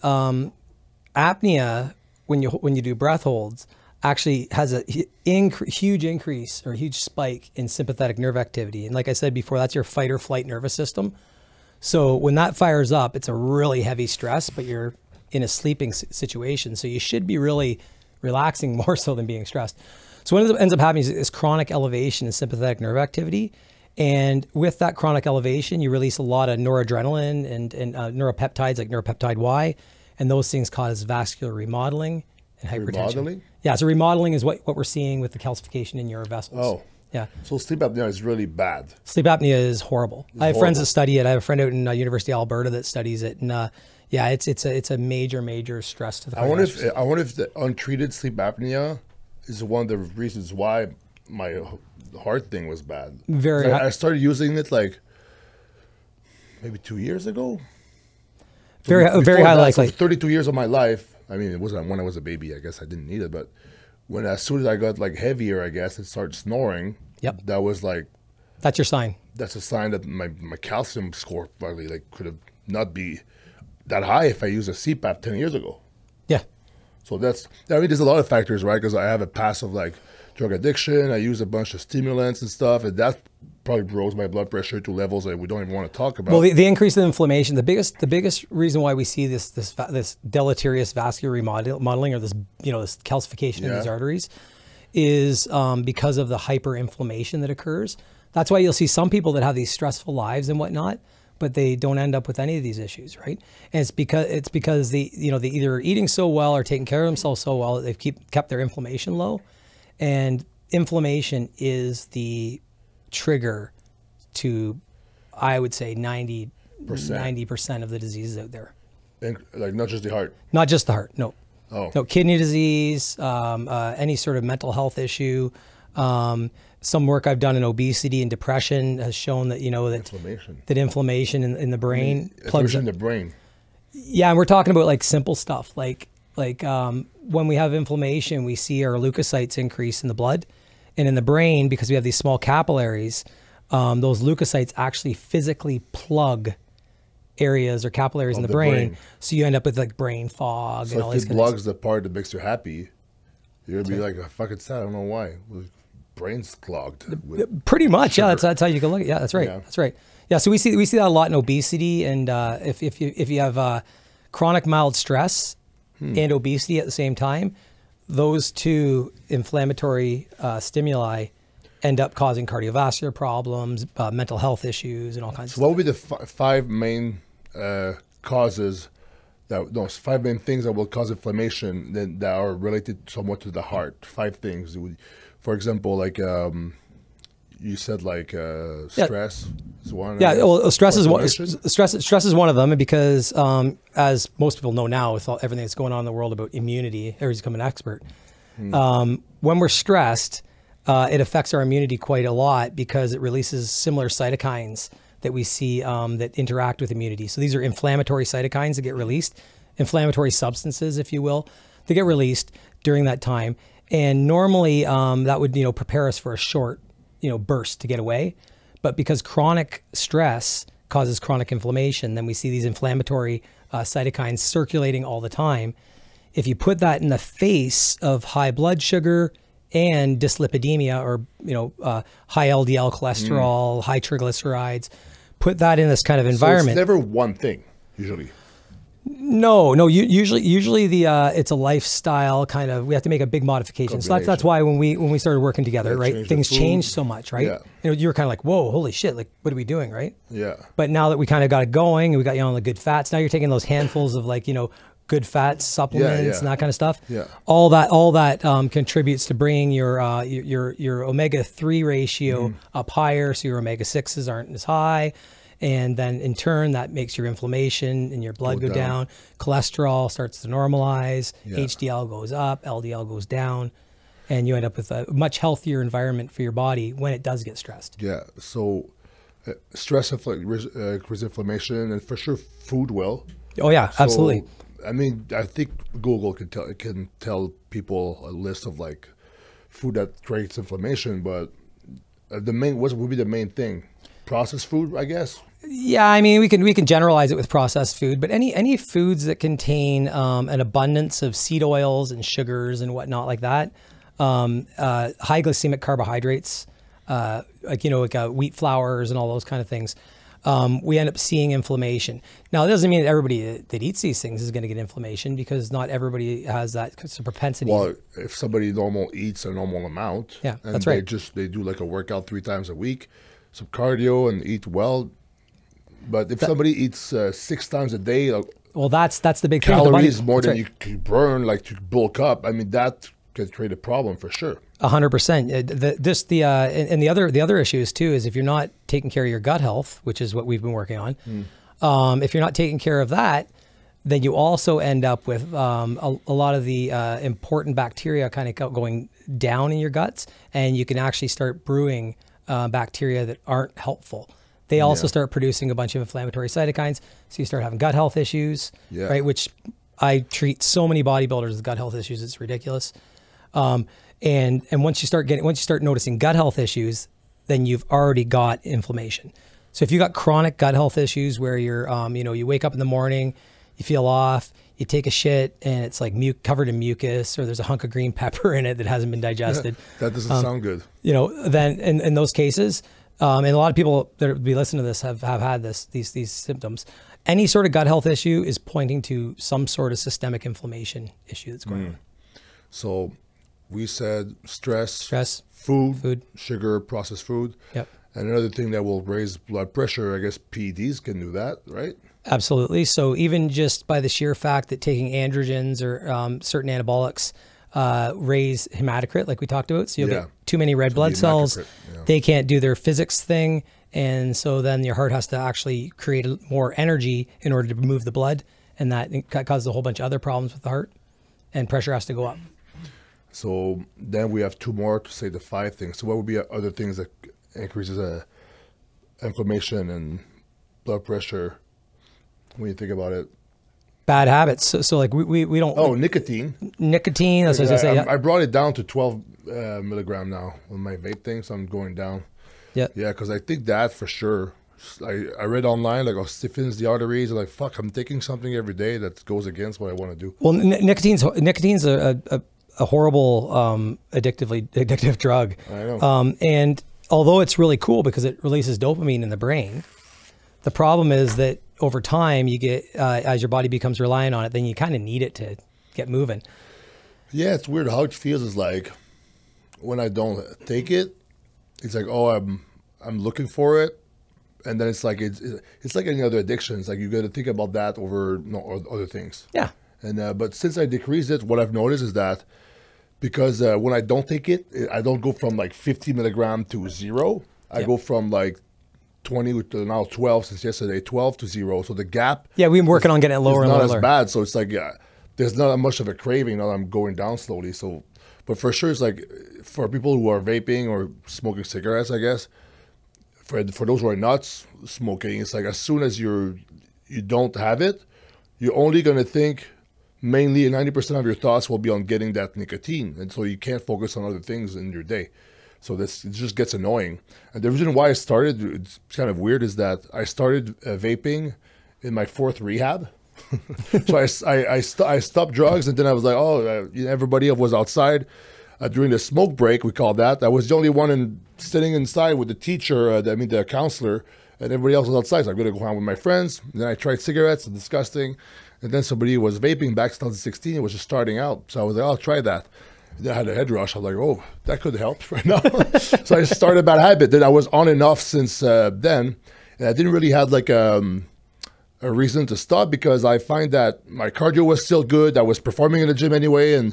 B: apnea, when you do breath holds, actually has a huge increase or huge spike in sympathetic nerve activity. And like I said before, that's your fight or flight nervous system. So when that fires up, it's a really heavy stress, but you're in a sleeping situation. So you should be really relaxing more so than being stressed. So what ends up happening is chronic elevation in sympathetic nerve activity. And with that chronic elevation, you release a lot of noradrenaline and neuropeptides like neuropeptide Y. And those things cause vascular remodeling and hypertension.
A: Remodeling?
B: Yeah, so remodeling is what we're seeing with the calcification in your vessels.
A: Oh.
B: Yeah.
A: So sleep apnea is really bad.
B: Sleep apnea is horrible. I have friends
A: horrible.
B: that study it. I have a friend out in University of Alberta that studies it. And yeah, it's a major stress to the
A: I wonder
B: cardiovascular
A: if the untreated sleep apnea is one of the reasons why my heart thing was bad.
B: Very
A: I started using it like maybe 2 years ago.
B: Very high
A: Before that,
B: likely.
A: So 32 years of my life. I mean, it wasn't when I was a baby. I guess I didn't need it, but as soon as I got like heavier, I guess, and started snoring.
B: Yep.
A: That was like,
B: That's your sign.
A: that's a sign that my calcium score probably like could have not be that high if I used a CPAP 10 years ago.
B: Yeah.
A: So I mean, there's a lot of factors, right? Because I have a past of like drug addiction. I use a bunch of stimulants and stuff, and that probably rose my blood pressure to levels that we don't even want to talk about.
B: Well, the increase in inflammation, the biggest reason why we see this deleterious vascular remodeling or this calcification in
A: Yeah.
B: these arteries is because of the hyperinflammation that occurs. That's why you'll see some people that have these stressful lives and whatnot, but they don't end up with any of these issues, right? And it's because they either are eating so well or taking care of themselves so well that they've kept their inflammation low, and inflammation is the trigger to, I would say, 90% of the diseases out there.
A: And, like not just the heart.
B: Not just the heart, no.
A: Oh.
B: No, kidney disease, any sort of mental health issue. Some work I've done in obesity and depression has shown that, that inflammation in the brain plugs
A: in the brain.
B: Yeah, and we're talking about like simple stuff like when we have inflammation, we see our leukocytes increase in the blood, and in the brain, because we have these small capillaries, those leukocytes actually physically plug areas or capillaries in the brain. So you end up with like brain fog and all
A: So
B: these
A: if it
B: kind of
A: plugs the part that makes you happy, you're gonna be like, fucking sad. I don't know why. Brain's clogged.
B: Pretty much, yeah. That's how you can look at it. Yeah, that's right.
A: Yeah.
B: That's right. Yeah, so we see that a lot in obesity, and if you have chronic mild stress and obesity at the same time, those two inflammatory stimuli end up causing cardiovascular problems, mental health issues, and all kinds of
A: So what would be the five main causes five main things that will cause inflammation that are related somewhat to the heart? 5 things. For example, like you said, like stress is one.
B: Yeah, well, stress is one.
A: Inflammation?
B: Stress is one of them, because as most people know now, with everything that's going on in the world about immunity, everybody's become an expert. When we're stressed, it affects our immunity quite a lot because it releases similar cytokines that we see that interact with immunity. So these are inflammatory cytokines that get released, inflammatory substances, if you will, that get released during that time. And normally that would prepare us for a short burst to get away. But because chronic stress causes chronic inflammation, then we see these inflammatory cytokines circulating all the time. If you put that in the face of high blood sugar and dyslipidemia, or high LDL cholesterol, high triglycerides, put that in this kind of environment.
A: So it's never one thing, usually.
B: No. Usually it's a lifestyle kind of. We have to make a big modification. So that's why when we started working together, right, things changed so much, right?
A: Yeah.
B: You were kind of like, whoa, holy shit, like what are we doing, right?
A: Yeah.
B: But now that we kind of got it going, and we got you on the good fats. Now you're taking those handfuls of good fat supplements and that kind of stuff.
A: Yeah.
B: All that contributes to bringing your omega-3 ratio up higher, so your omega-6s aren't as high. And then in turn, that makes your inflammation in your blood go down. Cholesterol starts to normalize.
A: Yeah.
B: HDL goes up. LDL goes down. And you end up with a much healthier environment for your body when it does get stressed.
A: Yeah. So stress increases inflammation, and for sure food will.
B: Oh, yeah,
A: So,
B: absolutely.
A: I mean, I think Google can tell people a list of like food that creates inflammation, but what would be the main thing? Processed food, I guess.
B: Yeah, I mean, we can generalize it with processed food, but any foods that contain an abundance of seed oils and sugars and whatnot like that, high glycemic carbohydrates, like wheat flours and all those kind of things, we end up seeing inflammation. Now, it doesn't mean that everybody that eats these things is going to get inflammation, because not everybody has that propensity.
A: Well, if somebody normal eats a normal amount,
B: yeah,
A: and
B: that's right.
A: They do like a workout 3 times a week, some cardio, and eat well. But if somebody eats 6 times a day,
B: well, that's the big thing.
A: Calories more than you can burn, like to bulk up. I mean, that could create a problem for sure.
B: 100%. And the other issues too is if you're not taking care of your gut health, which is what we've been working on. If you're not taking care of that, then you also end up with a lot of the important bacteria kind of going down in your guts, and you can actually start brewing bacteria that aren't helpful. They also start producing a bunch of inflammatory cytokines, so you start having gut health issues, right? Which I treat so many bodybuilders with gut health issues, it's ridiculous. And once you start noticing gut health issues, then you've already got inflammation. So if you got chronic gut health issues where you're, you wake up in the morning, you feel off, you take a shit and it's like covered in mucus, or there's a hunk of green pepper in it that hasn't been digested.
A: That doesn't sound good.
B: Then in those cases, and a lot of people that will be listening to this have had these symptoms. Any sort of gut health issue is pointing to some sort of systemic inflammation issue that's going on.
A: So we said stress, food, sugar, processed food.
B: Yep.
A: And another thing that will raise blood pressure, I guess PEDs can do that, right?
B: Absolutely. So even just by the sheer fact that taking androgens or certain anabolics raise hematocrit, like we talked about. So you'll get too many red blood cells. They can't do their physics thing. And so then your heart has to actually create more energy in order to move the blood. And that causes a whole bunch of other problems with the heart. And pressure has to go up.
A: So then we have 2 more to say the 5 things. So what would be other things that increases inflammation and blood pressure when you think about it?
B: Bad habits. So like we don't.
A: Oh, nicotine.
B: Nicotine. That's what I was gonna say.
A: I brought it down to 12 milligram now on my vape thing, so I'm going down. Yeah. Yeah, because I think that for sure. I read online like, oh, stiffens the arteries. I'm like, fuck, I'm taking something every day that goes against what I want to do.
B: Well, nicotine's a horrible addictive drug.
A: I know.
B: And although it's really cool because it releases dopamine in the brain, the problem is that over time you get, as your body becomes reliant on it, then you kind of need it to get moving.
A: Yeah, it's weird how it feels. Is like when I don't take it, it's like, oh, I'm looking for it. And then it's like any other addiction. It's like you got to think about that over other things.
B: Yeah.
A: And but since I decreased it, what I've noticed is that because when I don't take it, I don't go from like 50 milligram to 0. I go from like 20 to now 12 since yesterday, 12 to 0. So the gap.
B: Yeah, we've been working on getting it lower and lower.
A: It's not as bad. So it's like there's not much of a craving now. I'm going down slowly. So, but for sure, it's like for people who are vaping or smoking cigarettes, I guess. For those who are not smoking, it's like as soon as you don't have it, you're only going to think mainly 90% of your thoughts will be on getting that nicotine. And so you can't focus on other things in your day. So it just gets annoying. And the reason why I started, it's kind of weird, is that I started vaping in my 4th rehab. So I stopped drugs, and then I was like, oh, everybody was outside. During the smoke break, we call that. I was the only one sitting inside with the teacher, the counselor, and everybody else was outside. So I'm going to go hang with my friends. And then I tried cigarettes, it's disgusting. And then somebody was vaping back in 2016. It was just starting out. So I was like, I'll try that. And then I had a head rush. I was like, oh, that could help right now. So I started a bad habit. Then I was on and off since then. And I didn't really have like a reason to stop because I find that my cardio was still good. I was performing in the gym anyway.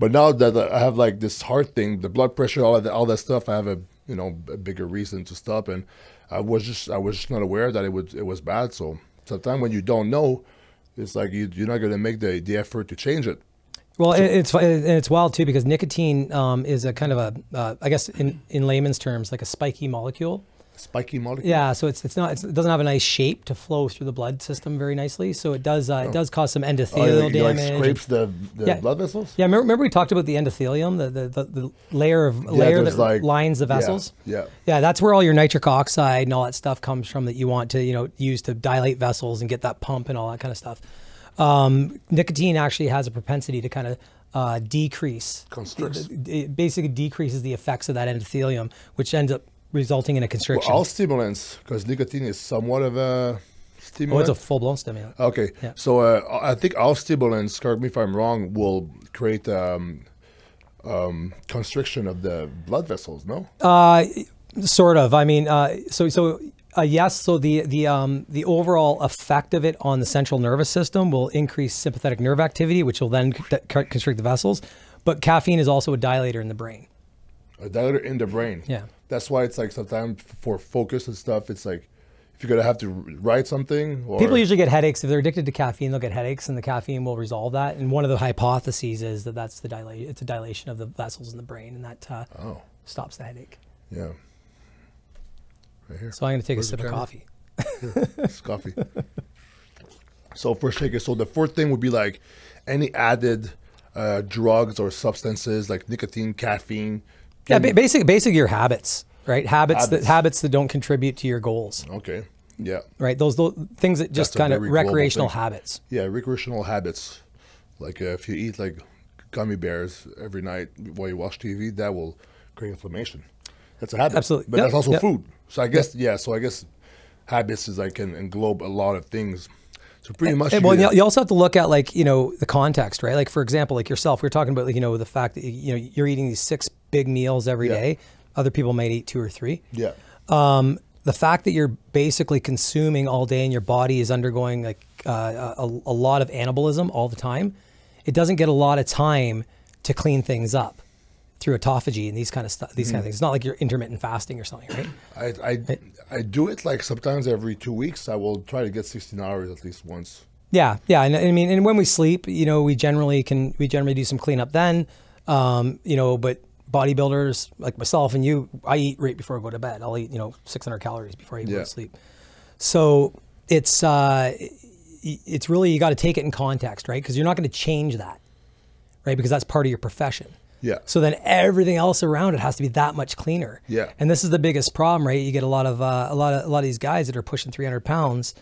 A: But now that I have like this heart thing, the blood pressure, all that stuff, I have a bigger reason to stop. And I was just not aware that it was bad. So sometimes when you don't know, it's like you're not going to make the effort to change it.
B: Well, it's wild too because nicotine is a kind of I guess in layman's terms, like a spiky molecule.
A: Spiky molecule.
B: Yeah, so it doesn't have a nice shape to flow through the blood system very nicely. So it does cause some endothelial damage.
A: Like scrapes the blood vessels.
B: Yeah, remember we talked about the endothelium, the layer that like, lines the vessels.
A: Yeah.
B: That's where all your nitric oxide and all that stuff comes from that you want to use to dilate vessels and get that pump and all that kind of stuff. Nicotine actually has a propensity to kind of decrease. It basically decreases the effects of that endothelium, which ends up resulting in a constriction.
A: Well, all stimulants, because nicotine is somewhat of a stimulant.
B: Oh, it's a full-blown stimulant.
A: Okay. Yeah. So I think all stimulants, correct me if I'm wrong, will create constriction of the blood vessels, no?
B: Sort of. I mean, yes. So the overall effect of it on the central nervous system will increase sympathetic nerve activity, which will then constrict the vessels. But caffeine is also a dilator in the brain.
A: A dilator in the brain.
B: Yeah.
A: That's why it's like sometimes for focus and stuff, it's like if you're going to have to write something. Or
B: people usually get headaches. If they're addicted to caffeine, they'll get headaches, and the caffeine will resolve that. And one of the hypotheses is that it's a dilation of the vessels in the brain, and that stops the headache.
A: Yeah. Right here.
B: So I'm going to take a sip of coffee.
A: Here, it's coffee. So first take it. So the fourth thing would be like any added drugs or substances like nicotine, caffeine.
B: Yeah, basically your habits, right? Habits that don't contribute to your goals.
A: Okay. Yeah.
B: Right. Those things that just kind of recreational habits.
A: Yeah, recreational habits. Like if you eat like gummy bears every night while you watch TV, that will create inflammation. That's a habit.
B: Absolutely.
A: But that's also food. So I guess So I guess habits is like can englobe a lot of things. So pretty much.
B: Well, you also have to look at the context, right? Like for example, like yourself, we're talking about the fact that you're eating these 6 big meals every day. Other people might eat 2 or 3.
A: Yeah.
B: The fact that you're basically consuming all day and your body is undergoing like a lot of anabolism all the time, it doesn't get a lot of time to clean things up through autophagy and these kind of stuff. These kind of things. It's not like you're intermittent fasting or something, right? I do it like sometimes every 2 weeks. I will try to get 16 hours at least once. Yeah, and I mean, and when we sleep, we generally do some cleanup then, but bodybuilders like myself and you, I eat right before I go to bed. I'll eat 600 calories before I go to sleep. So it's really, you got to take it in context, right? Because you're not going to change that, right? Because that's part of your profession.
A: Yeah.
B: So then everything else around it has to be that much cleaner.
A: Yeah.
B: And this is the biggest problem, right? You get a lot of these guys that are pushing 300 pounds,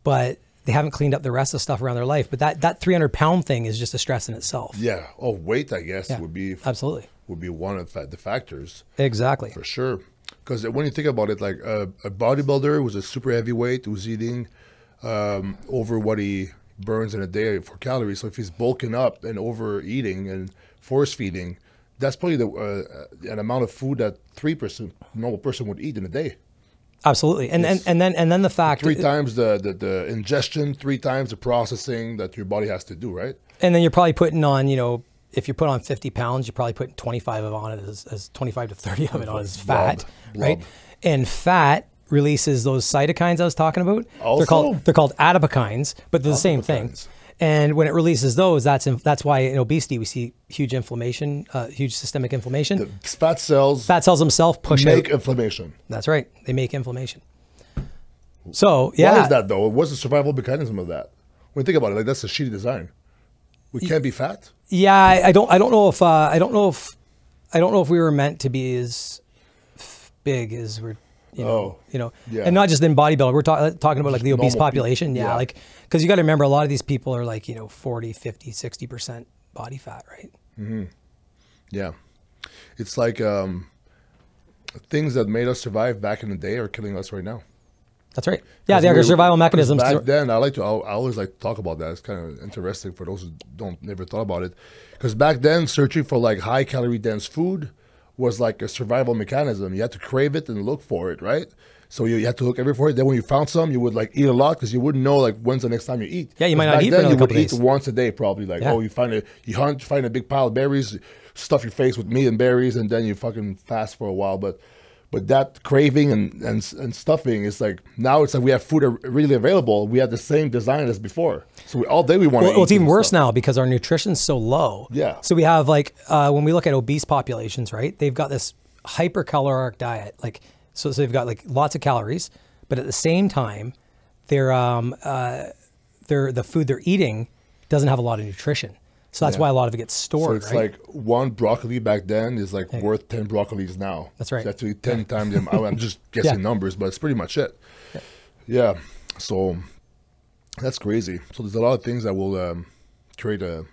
B: but they haven't cleaned up the rest of the stuff around their life. But that 300-pound thing is just a stress in itself.
A: Yeah. Oh, weight, I guess, would be
B: absolutely
A: would be one of the factors.
B: Exactly.
A: For sure. Because when you think about it, like a bodybuilder was a super heavyweight who's eating over what he burns in a day for calories. So if he's bulking up and overeating and force feeding, that's probably an amount of food that 3% normal person would eat in a day.
B: Absolutely, and then the fact
A: 3 times the ingestion, 3 times the processing that your body has to do, right? And
B: then you're probably putting on, if you put on 50 pounds, you're probably putting 25 on it as 25 to 30 of it on as fat, right? And fat releases those cytokines I was talking about.
A: Also?
B: They're called adipokines, but they're the same thing. And when it releases those, that's why in obesity we see huge inflammation, huge systemic inflammation.
A: The fat cells
B: themselves make
A: inflammation.
B: That's right. They make inflammation. So yeah.
A: Why is that though? What's the survival mechanism of that? When you think about it, like that's a shitty design. We can't be fat.
B: Yeah, I don't know if we were meant to be as big as we're. And not just in bodybuilding. We're talking about like the obese population. Yeah, like because you got to remember a lot of these people are like 40, 50, 60% body fat, right?
A: Mm-hmm. Yeah, it's like things that made us survive back in the day are killing us right now.
B: That's right. Yeah, they are survival mechanisms.
A: Back then, I always like to talk about that. It's kind of interesting for those who never thought about it, because back then searching for like high calorie dense food was like a survival mechanism. You had to crave it and look for it, right? So you had to look everywhere for it. Then when you found some, you would like eat a lot because you wouldn't know like when's the next time you eat.
B: Yeah, you might not eat for another couple days.
A: You would eat once a day probably. Like, you find a big pile of berries, stuff your face with meat and berries, and then you fucking fast for a while. But that craving and stuffing is like, now it's like we have food really available. We have the same design as before. So all day we want to eat.
B: Well, it's even worse now because our nutrition's so low.
A: Yeah.
B: So we have like, when we look at obese populations, right? They've got this hypercaloric diet, like So they've got like lots of calories, but at the same time, the food they're eating doesn't have a lot of nutrition. So that's why a lot of it gets stored.
A: So it's like one broccoli back then is like worth 10 broccolis now.
B: That's right.
A: So actually 10 times the amount. I'm just guessing numbers, but it's pretty much it. Yeah. So that's crazy. So there's a lot of things that will create a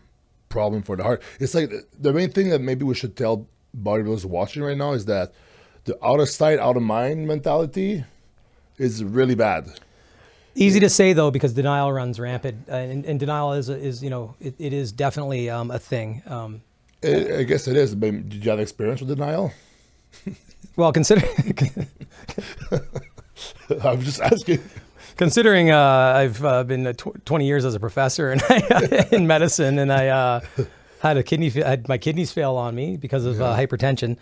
A: problem for the heart. It's like the main thing that maybe we should tell bodybuilders watching right now is that the out of sight, out of mind mentality is really bad.
B: Easy to say though, because denial runs rampant, and denial is you know, it is definitely a thing.
A: I guess it is. But did you have experience with denial?
B: Well, consider.
A: I'm just asking.
B: Considering I've been 20 years as a professor and in medicine, and I had my kidneys fail on me because of hypertension,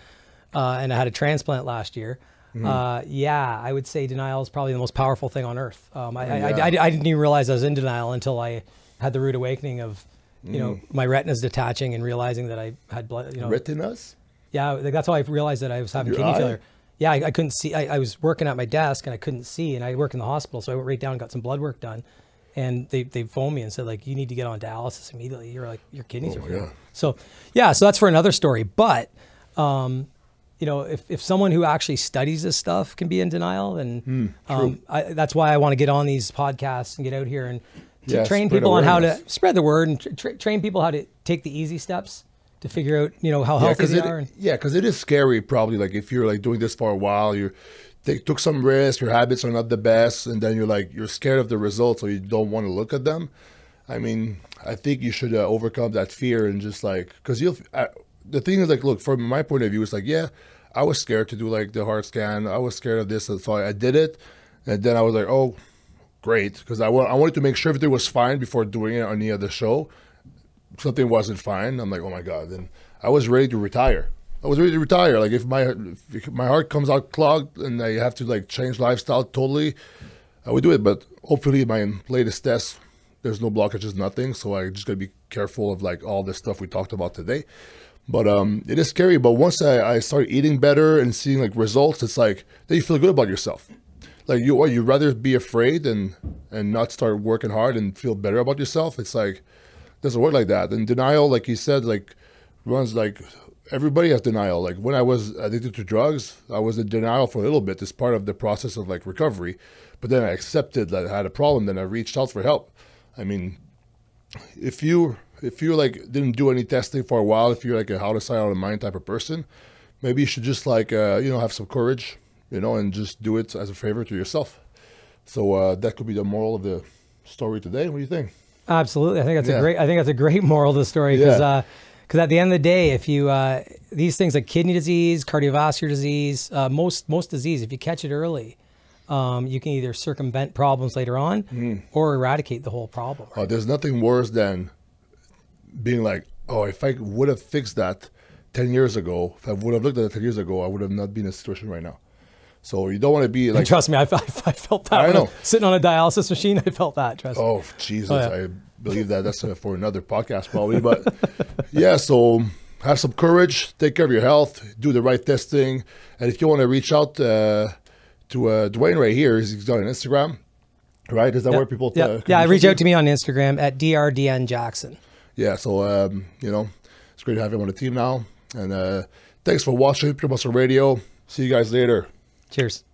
B: and I had a transplant last year. Yeah, I would say denial is probably the most powerful thing on earth. I didn't even realize I was in denial until I had the rude awakening of, you know, my retinas detaching and realizing that I had blood. You know,
A: retinas?
B: Yeah, like that's how I realized that I was having kidney failure. Yeah, I couldn't see. I was working at my desk and I couldn't see, and I work in the hospital, so I went right down and got some blood work done, and they phoned me and said like, you need to get on dialysis immediately. You're like, your kidneys are failing. So yeah, so that's for another story, but. You know, if someone who actually studies this stuff can be in denial, then that's why I want to get on these podcasts and get out here and train people on how to spread the word and train people how to take the easy steps to figure out, you know, how healthy they are.
A: Yeah, because it is scary probably, like if you're like doing this for a while, they took some risks, your habits are not the best, and then you're scared of the results, so you don't want to look at them. I mean, I think you should overcome that fear and just like, because the thing is like, look, from my point of view, it's like, yeah, I was scared to do like the heart scan. I was scared of this, so I did it. And then I was like, oh, great. Because I wanted to make sure everything was fine before doing it on any other show. Something wasn't fine. I'm like, oh my God. And I was ready to retire. Like if my heart comes out clogged and I have to like change lifestyle totally, I would do it. But hopefully my latest test, there's no blockages, nothing. So I just got to be careful of like all the stuff we talked about today. But it is scary. But once I started eating better and seeing like results, it's like, then you feel good about yourself. Like you'd rather be afraid and not start working hard and feel better about yourself. It's like, it doesn't work like that. And denial, like you said, like runs like, everybody has denial. Like when I was addicted to drugs, I was in denial for a little bit. It's part of the process of like recovery. But then I accepted that I had a problem. Then I reached out for help. I mean, if you like didn't do any testing for a while, if you're like a out of sight, out of mind type of person, maybe you should just like, you know, have some courage, you know, and just do it as a favor to yourself. So that could be the moral of the story today. What do you think? Absolutely. I think that's a great moral of the story. Because at the end of the day, if you, these things like kidney disease, cardiovascular disease, most disease, if you catch it early, you can either circumvent problems later on or eradicate the whole problem. Right? There's nothing worse than being like, oh, if I would have fixed that 10 years ago, if I would have looked at it 10 years ago, I would have not been in a situation right now. So you don't want to be like... And trust me, I felt that. I know. Sitting on a dialysis machine, I felt that. Trust me. Oh, Jesus. Oh, yeah. I believe that's for another podcast probably. But yeah, so have some courage, take care of your health, do the right testing. And if you want to reach out to Dwayne right here, he's got an Instagram, right? Is that where people... reach out to me on Instagram at drdnjackson. Yeah, so, you know, it's great to have him on the team now. And thanks for watching Pure Muscle Radio. See you guys later. Cheers.